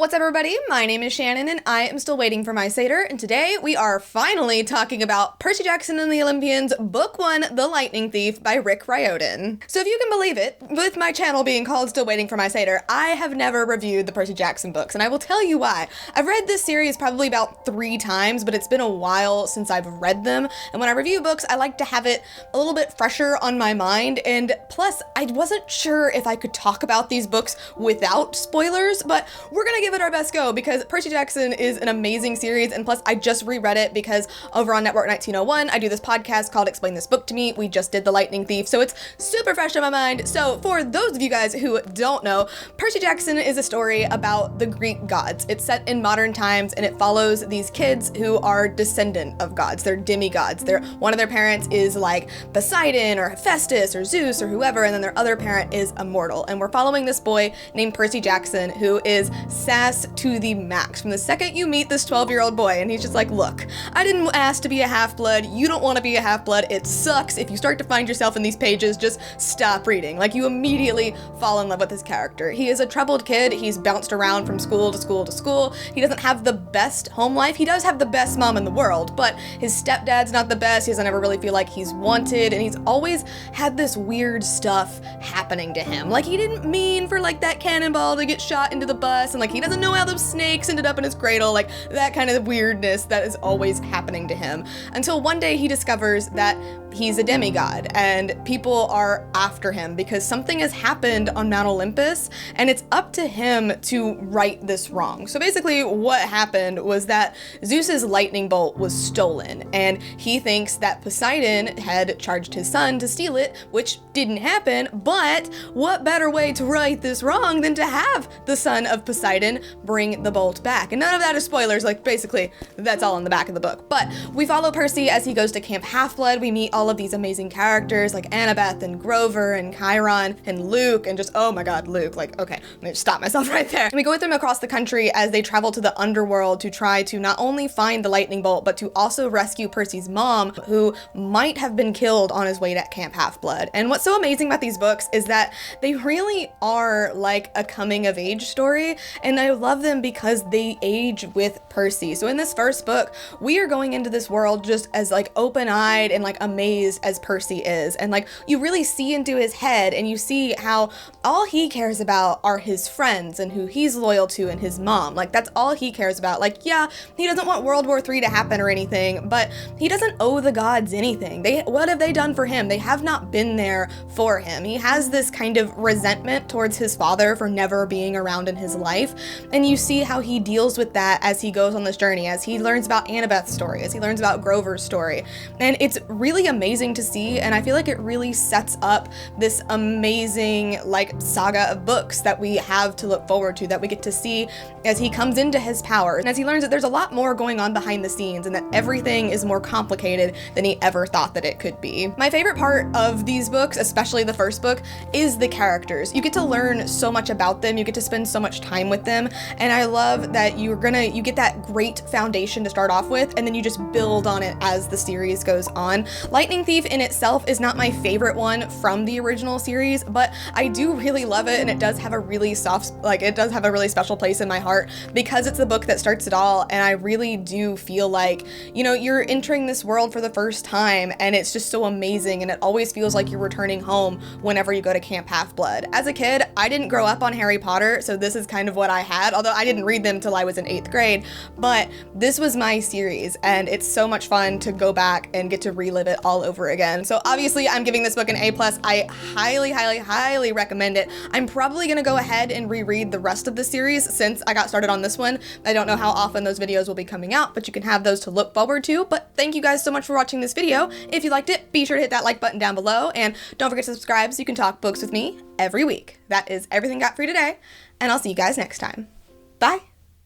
What's up, everybody? My name is Shannon, and I am still waiting for my Satyr, and today we are finally talking about Percy Jackson and the Olympians, Book 1, The Lightning Thief by Rick Riordan. So if you can believe it, with my channel being called Still Waiting for My Satyr, I have never reviewed the Percy Jackson books, and I will tell you why. I've read this series probably about 3 times, but it's been a while since I've read them, and when I review books, I like to have it a little bit fresher on my mind, and plus, I wasn't sure if I could talk about these books without spoilers, but we're gonna give it our best go because Percy Jackson is an amazing series, and plus I just reread it because over on Network 1901 I do this podcast called Explain This Book to Me. We just did The Lightning Thief, so it's super fresh in my mind. So for those of you guys who don't know, Percy Jackson is a story about the Greek gods. It's set in modern times and it follows these kids who are descendant of gods. They're demigods. One of their parents is like Poseidon or Hephaestus or Zeus or whoever, and then their other parent is immortal. And we're following this boy named Percy Jackson who is sass to the max from the second you meet this 12-year-old boy, and he's just like, look, I didn't ask to be a half-blood. You don't want to be a half-blood. It sucks. If you start to find yourself in these pages, just stop reading. Like, you immediately fall in love with this character. He is a troubled kid. He's bounced around from school to school to school. He doesn't have the best home life. He does have the best mom in the world, but his stepdad's not the best. He doesn't ever really feel like he's wanted, and he's always had this weird stuff happening to him. Like, he didn't mean for like that cannonball to get shot into the bus, and like he doesn't know how those snakes ended up in his cradle, like that kind of weirdness that is always happening to him. Until one day he discovers that he's a demigod and people are after him because something has happened on Mount Olympus and it's up to him to right this wrong. So basically what happened was that Zeus's lightning bolt was stolen, and he thinks that Poseidon had charged his son to steal it, which didn't happen, but what better way to right this wrong than to have the son of Poseidon bring the bolt back? And none of that is spoilers, like basically that's all in the back of the book. But we follow Percy as he goes to Camp Half-Blood. We meet all of these amazing characters like Annabeth and Grover and Chiron and Luke, and just, oh my god, Luke, like, okay, let me stop myself right there. And we go with them across the country as they travel to the underworld to try to not only find the lightning bolt, but to also rescue Percy's mom, who might have been killed on his way to Camp Half-Blood. And what's so amazing about these books is that they really are like a coming of age story, and I love them because they age with Percy. So in this first book, we are going into this world just as like open-eyed and like amazed as Percy is, and like you really see into his head and you see how all he cares about are his friends and who he's loyal to and his mom. Like, that's all he cares about. Like, yeah, he doesn't want World War III to happen or anything, but he doesn't owe the gods anything. What have they done for him? They have not been there for him. He has this kind of resentment towards his father for never being around in his life, and you see how he deals with that as he goes on this journey, as he learns about Annabeth's story, as he learns about Grover's story. And it's really amazing to see, and I feel like it really sets up this amazing like saga of books that we have to look forward to, that we get to see as he comes into his power, and as he learns that there's a lot more going on behind the scenes and that everything is more complicated than he ever thought that it could be. My favorite part of these books, especially the first book, is the characters. You get to learn so much about them, you get to spend so much time with them, and I love that you get that great foundation to start off with, and then you just build on it as the series goes on. Lightning Thief in itself is not my favorite one from the original series, but I do really love it, and it does have a really special place in my heart because it's the book that starts it all, and I really do feel like, you know, you're entering this world for the first time, and it's just so amazing, and it always feels like you're returning home whenever you go to Camp Half-Blood. As a kid, I didn't grow up on Harry Potter, so this is kind of what I had, although I didn't read them till I was in 8th grade, but this was my series, and it's so much fun to go back and get to relive it all over again. So obviously I'm giving this book an A+. I highly recommend it. I'm probably gonna go ahead and reread the rest of the series since I got started on this one. I don't know how often those videos will be coming out, but you can have those to look forward to. But thank you guys so much for watching this video. If you liked it, be sure to hit that like button down below, and don't forget to subscribe so you can talk books with me every week. That is everything I got for you today, and I'll see you guys next time. Bye!